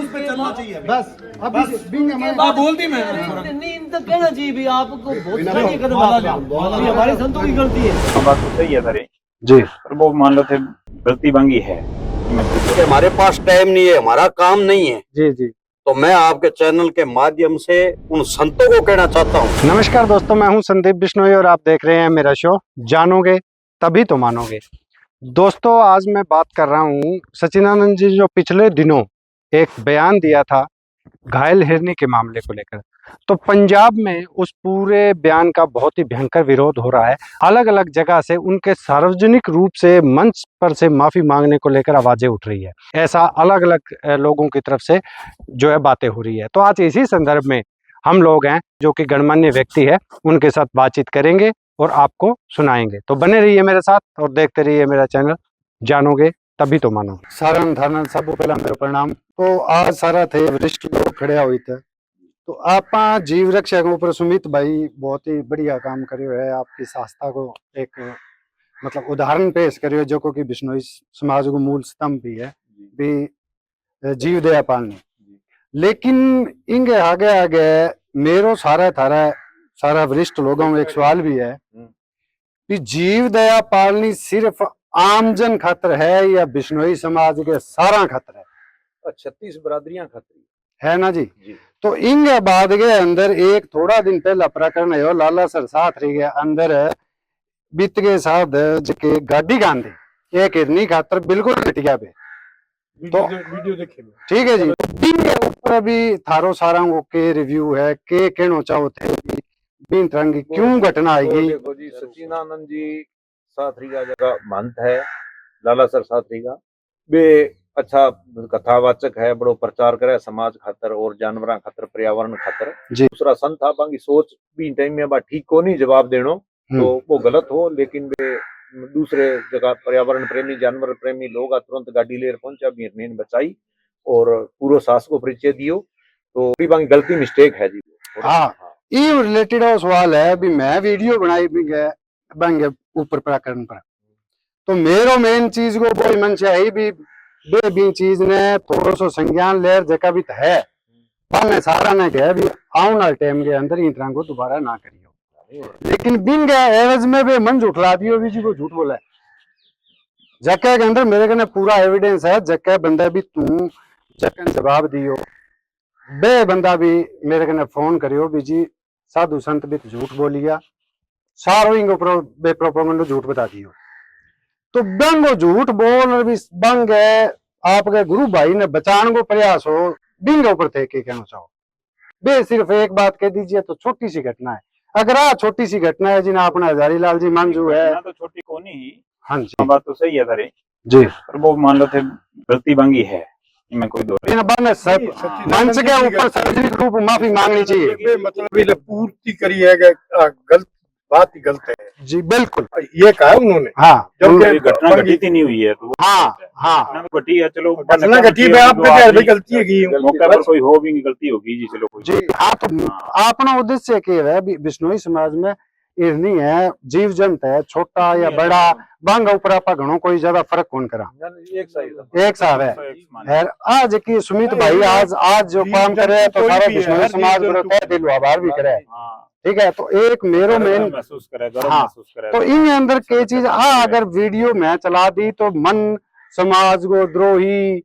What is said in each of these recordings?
उस पे चलना चाहिए बस बोल दी मैं नींद तो कहना चाहिए भी आपको बहुत नहीं करना ये हमारे संतों की गलती है। बात तो सही है सर जी। पर वो मान लो थे गलती बंगी है कि हमारे पास टाइम नहीं है, हमारा काम नहीं है। जी जी। तो मैं आपके चैनल के माध्यम से उन संतों को कहना चाहता हूँ। नमस्कार दोस्तों, मैं हूं संदीप बिश्नोई और आप देख रहे हैं मेरा शो जानोगे तभी तो मानोगे। दोस्तों, आज मैं बात कर रहा हूं सचिदानंद जी जो पिछले दिनों एक बयान दिया था घायल हिरनी के मामले को लेकर, तो पंजाब में उस पूरे बयान का बहुत ही भयंकर विरोध हो रहा है। अलग अलग जगह से उनके सार्वजनिक रूप से मंच पर से माफ़ी मांगने को लेकर आवाज़ें उठ रही है। ऐसा अलग अलग लोगों की तरफ से जो है बातें हो रही है। तो आज इसी संदर्भ में हम लोग हैं जो कि गणमान्य व्यक्ति है, उनके साथ बातचीत करेंगे और आपको सुनाएंगे। तो बने रहिए मेरे साथ और देखते रहिए मेरा चैनल जानोगे तभी तो मानोगे। सारण धारण सब पहला मेरा प्रणाम। तो आज सारा थे वरिष्ठ लोग खड़े हुए थे, तो आप जीव रक्षा के ऊपर सुमित भाई बहुत ही बढ़िया काम करियो है। आपकी संस्था को एक मतलब उदाहरण पेश करियो जो को कि बिश्नोई समाज को मूल स्तंभ भी है भी जीव दया पालनी। लेकिन इंगे आगे आगे मेरो सारा थारा सारा वरिष्ठ लोगों में एक सवाल भी है कि जीव दया पालनी सिर्फ आमजन खातर है या बिश्नोई समाज के सारा खातर है? 36 बरादरियां खतरी है ना जी। तो इंगे बाद के अंदर एक थोड़ा दिन पहला प्रकरण है लाला सर साथ रही गया अंदर बीत के साथ जके गाड़ी गांधी एक हिरनी खातर बिल्कुल घटिया पे तो वीडियो देखे ठीक है जी। इंगे ऊपर अभी थारो सारा के रिव्यू है के कहना चाहो थे बिन तरह की क्यों घटना आएगी? देखो जी, सचिदानंद जी साथरी का जगह महंत है, लाला सर साथरी का वे अच्छा कथावाचक है, बड़ो प्रचार करे समाज खातर और जानवर खातर पर्यावरण खातर। दूसरा संत था बाकी सोच भी टाइम में बा ठीक को नहीं जवाब देनो तो वो गलत हो, लेकिन वे दूसरे जगह पर्यावरण प्रेमी जानवर प्रेमी लोग तुरंत गाड़ी लेकर पहुंचा भी हिरनी बचाई और पूरा सास को परिचय दियो, तो बाकी गलती मिस्टेक है जी। हाँ, ये रिलेटेड सवाल है भी मैं वीडियो बनाई भी गए बंगे ऊपर प्रकरण पर, तो मेरो मेन चीज को कोई मन से है भी चीज ने थोड़ा सा संज्ञान लेर जका भी है पाने सारा ने कहा भी आने वाले टाइम के अंदर इन तरह को दोबारा ना करियो। लेकिन बिन गए एवज में भी मन झूठला दियो भी जी को झूठ बोला जक्के के अंदर मेरे कने पूरा एविडेंस है। जक्के बंदा भी तू जक्के जवाब दियो बे बंदा भी मेरे कने फोन करियो भी जी साधु संत भी झूठ बोलिया सारो इंगो प्रोपेगेंडा झूठ बता दियो। तो बंगो झूठ बोल भी बंग आपके गुरु भाई ने बचाने को प्रयास हो बिंग ऊपर थे के कहना चाहो बे सिर्फ एक बात कह दीजिए तो छोटी सी घटना है। अगर आ छोटी सी घटना है जिन्हें अपना हजारी लाल जी मंजू है तो छोटी कोनी ही। हाँ जी, बात तो सही है सर जी। पर वो मान लो थे गलती बंगी है, मैं कोई दो सब मंच के ऊपर सार्वजनिक रूप माफी मांगनी चाहिए। मतलब पूर्ति करी है गलत बात ही गलत है जी बिल्कुल ये कहा उन्होंने। हाँ, जब घटना घटित ही नहीं हुई है तो हाँ घटी है, चलो घटना घटी है, आपने गलती है मौके पर कोई हो भी गलती होगी जी, चलो कोई जी। हाँ, तो अपना उद्देश्य क्या है बिश्नोई समाज में हिरनी है जीव जंत है छोटा या बड़ा बांग ऊपर आप घणो कोई ज्यादा फर्क कौन करा एक साहब है। आज की सुमित भाई आज जो काम करे तो सारा बिश्नोई समाज को तय दिल आभार भी करे, ठीक है। तो एक मेरो मेन महसूस करे हाँ, तो इन अंदर के चीज अगर वीडियो में चला दी तो मन समाज को द्रोही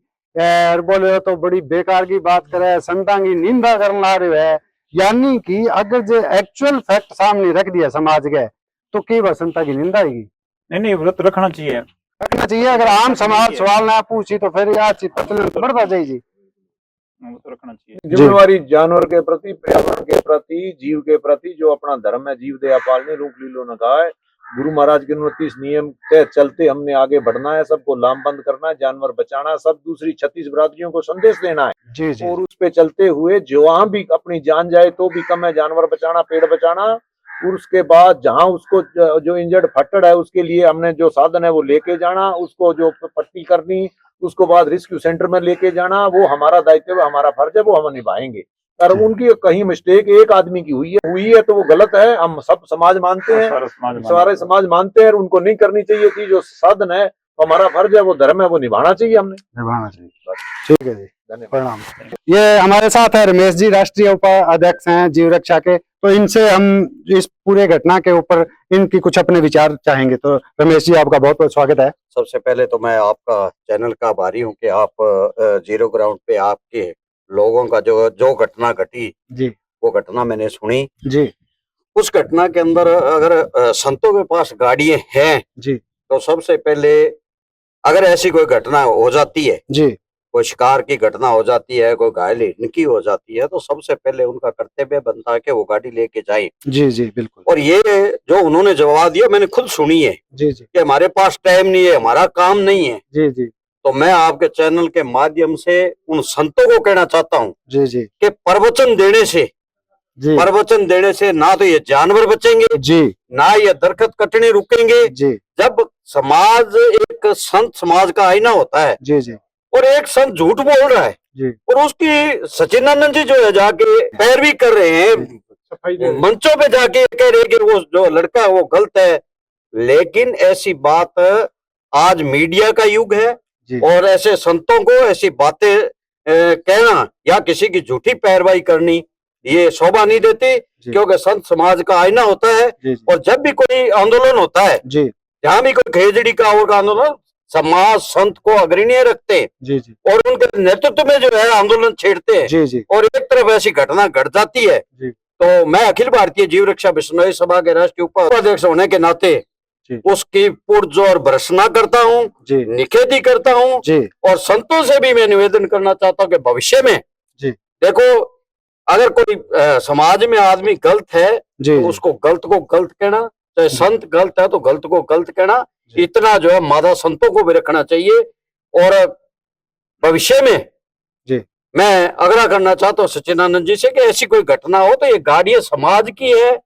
बोले तो बड़ी बेकार की बात करे संतां की निंदा करने आ रहे है। यानी कि अगर जो एक्चुअल फैक्ट सामने रख दिया समाज के तो की वह संता की निंदा आएगी? नहीं व्रत रखना चाहिए अगर आम समाज सवाल ना पूछी तो फिर यार बढ़ता जाएगी। तो रखना चाहिए जिम्मेवारी जानवर के प्रति पर्यावरण के प्रति जीव के प्रति जो अपना धर्म है जीव दया पालने रूप लीलो ने कहा है। गुरु महाराज के 29 नियम के चलते हमने आगे बढ़ना है, सबको लामबंद करना है, जानवर बचाना, सब दूसरी 36 बरादरियों को संदेश देना है जी जी। और उस पे चलते हुए जहाँ भी अपनी जान जाए तो भी कम है जानवर बचाना पेड़ बचाना। और उसके बाद जहाँ उसको जो इंजर्ड फट्टड़ है उसके लिए हमने जो साधन है वो लेके जाना, उसको जो पट्टी करनी उसको बाद रेस्क्यू सेंटर में लेके जाना, वो हमारा दायित्व है हमारा फर्ज है, वो हम निभाएंगे। और उनकी कहीं मिस्टेक एक आदमी की हुई है तो वो गलत है, हम सब समाज मानते हैं, सारे समाज मानते हैं, उनको नहीं करनी चाहिए थी। जो साधन है हमारा फर्ज है वो धर्म है वो निभाना चाहिए, हमने निभाना चाहिए। ठीक है जी। धन्यवाद। प्रणाम। ये हमारे साथ है रमेश जी, राष्ट्रीय उपाध्यक्ष हैं जीव रक्षा के। तो इनसे हम इस पूरे घटना के ऊपर इनकी कुछ अपने विचार चाहेंगे। तो रमेश जी, आपका बहुत बहुत स्वागत है। सबसे पहले तो मैं आपका चैनल का आभारी हूँ कि आप जीरो ग्राउंड पे आपके लोगों का जो घटना घटी जी वो घटना मैंने सुनी। जी उस घटना के अंदर अगर संतों के पास गाड़ियां हैं जी तो सबसे पहले अगर ऐसी कोई घटना हो जाती है, जी कोई शिकार की घटना हो जाती है, कोई घायल इनकी हो जाती है, तो सबसे पहले उनका कर्तव्य बनता है कि वो गाड़ी लेके जाएं। जी जी बिल्कुल। और ये जो उन्होंने जवाब दिया मैंने खुद सुनी है जी जी कि हमारे पास टाइम नहीं है, हमारा काम नहीं है। जी जी तो मैं आपके चैनल के माध्यम से उन संतों को कहना चाहता हूँ जी जी कि प्रवचन देने से ना तो ये जानवर बचेंगे, जी ना ये दरख्त कटने रुकेंगे। जी जब समाज एक संत समाज का आईना होता है जी जी और एक संत झूठ बोल रहा है जी और उसकी सचिनानंद जी जो है जाके पैरवी कर रहे हैं, मंचों पे जाके कह रहे हैं कि वो जो लड़का है वो गलत है। लेकिन ऐसी बात, आज मीडिया का युग है जी और ऐसे संतों को ऐसी बातें कहना या किसी की झूठी पैरवाई करनी ये शोभा नहीं देती, क्योंकि संत समाज का आईना होता है। जी और जब भी कोई आंदोलन होता है, जी जहाँ भी कोई खेजड़ी का और आंदोलन, समाज संत को अग्रणीय रखते हैं जी जी और उनके नेतृत्व में जो है आंदोलन छेड़ते हैं। जी जी और एक तरफ ऐसी घटना घट जाती है जी। तो मैं अखिल भारतीय जीव रक्षा बिश्नोई सभा के राष्ट्रीय उपाध्यक्ष होने के नाते जी। उसकी पुरजोर भर्त्सना करता हूँ, जी निखेधी करता हूँ। जी और संतों से भी मैं निवेदन करना चाहता हूँ कि भविष्य में जी देखो, अगर कोई समाज में आदमी गलत है जी तो उसको गलत को गलत कहना, चाहे संत गलत है तो गलत को गलत कहना, इतना जो है मादा संतों को भी रखना चाहिए। और भविष्य में जी मैं आग्रह करना चाहता हूँ सचिनानंद जी से कि ऐसी कोई घटना हो तो ये गाड़ियां समाज की है,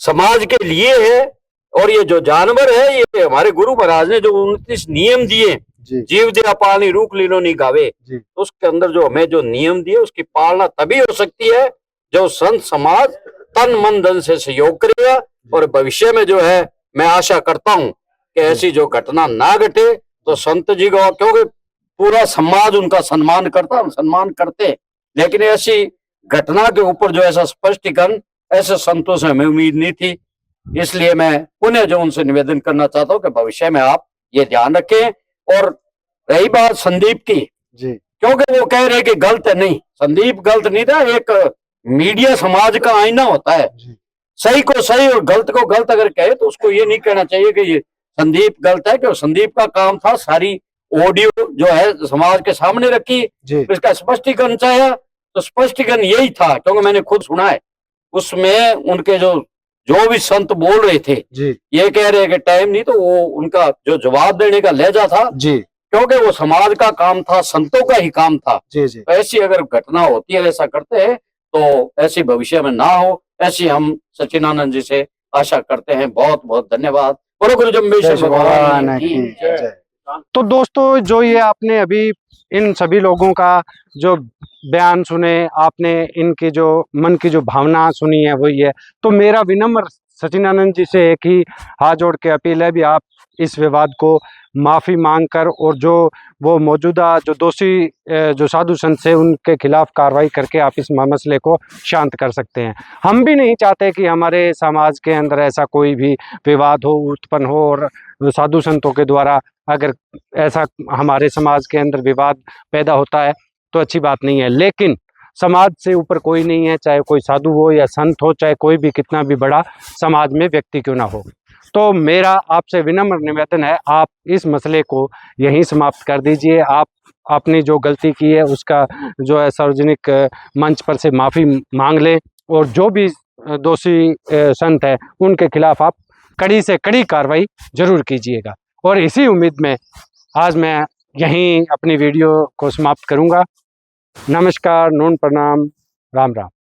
समाज के लिए है। और ये जो जानवर है, ये हमारे गुरु महाराज ने जो 29 नियम दिए, जी जीव दया पालनी रूख लीनो नहीं गावे, जी उसके अंदर जो हमें जो नियम दिए उसकी पालना तभी हो सकती है जो संत समाज तन मन धन से सहयोग करेगा। और भविष्य में जो है मैं आशा करता हूँ कि ऐसी जो घटना ना घटे। तो संत जी को, क्योंकि पूरा समाज उनका सम्मान करता, हम सम्मान करते, लेकिन ऐसी घटना के ऊपर जो ऐसा स्पष्टीकरण ऐसे संतों से हमें उम्मीद नहीं थी। इसलिए मैं पुनः जो उनसे निवेदन करना चाहता हूँ कि भविष्य में आप ये ध्यान रखें। और रही बात संदीप की, जी क्योंकि वो कह रहे कि गलत है, नहीं, संदीप गलत नहीं था। एक मीडिया समाज का आईना होता है, सही को सही और गलत को गलत अगर कहे तो उसको ये नहीं कहना चाहिए कि ये संदीप गलत है, क्योंकि संदीप का काम था सारी ऑडियो जो है समाज के सामने रखी, जी इसका स्पष्टीकरण चाहे। तो स्पष्टीकरण यही था, क्योंकि मैंने खुद सुना है, उसमें उनके जो भी संत बोल रहे थे जी ये कह रहे हैं कि टाइम नहीं, तो वो उनका जो जवाब देने का लहजा था, जी क्योंकि वो समाज का काम था, संतों का ही काम था। जी जी तो ऐसी अगर घटना होती है, ऐसा करते हैं तो ऐसी भविष्य में ना हो, ऐसी हम सचिनानंद जी से आशा करते हैं। बहुत बहुत धन्यवाद। बोलो गुरु जम्बेश्वर भगवान की जय। तो दोस्तों, जो ये आपने अभी इन सभी लोगों का जो बयान सुने, आपने इनकी जो मन की जो भावना सुनी है वो ये। तो मेरा विनम्र सचिनानंद जी से एक ही हाथ जोड़ के अपील है भी आप इस विवाद को माफ़ी मांगकर और जो वो मौजूदा जो दोषी जो साधु संत से उनके खिलाफ कार्रवाई करके आप इस मसले को शांत कर सकते हैं। हम भी नहीं चाहते कि हमारे समाज के अंदर ऐसा कोई भी विवाद हो, उत्पन्न हो, और साधु संतों के द्वारा अगर ऐसा हमारे समाज के अंदर विवाद पैदा होता है तो अच्छी बात नहीं है। लेकिन समाज से ऊपर कोई नहीं है, चाहे कोई साधु हो या संत हो, चाहे कोई भी कितना भी बड़ा समाज में व्यक्ति क्यों ना हो। तो मेरा आपसे विनम्र निवेदन है, आप इस मसले को यहीं समाप्त कर दीजिए। आप अपनी जो गलती की है उसका जो है सार्वजनिक मंच पर से माफ़ी मांग लें और जो भी दोषी संत है उनके खिलाफ आप कड़ी से कड़ी कार्रवाई जरूर कीजिएगा। और इसी उम्मीद में आज मैं यहीं अपनी वीडियो को समाप्त करूंगा। नमस्कार, नून प्रणाम, राम राम।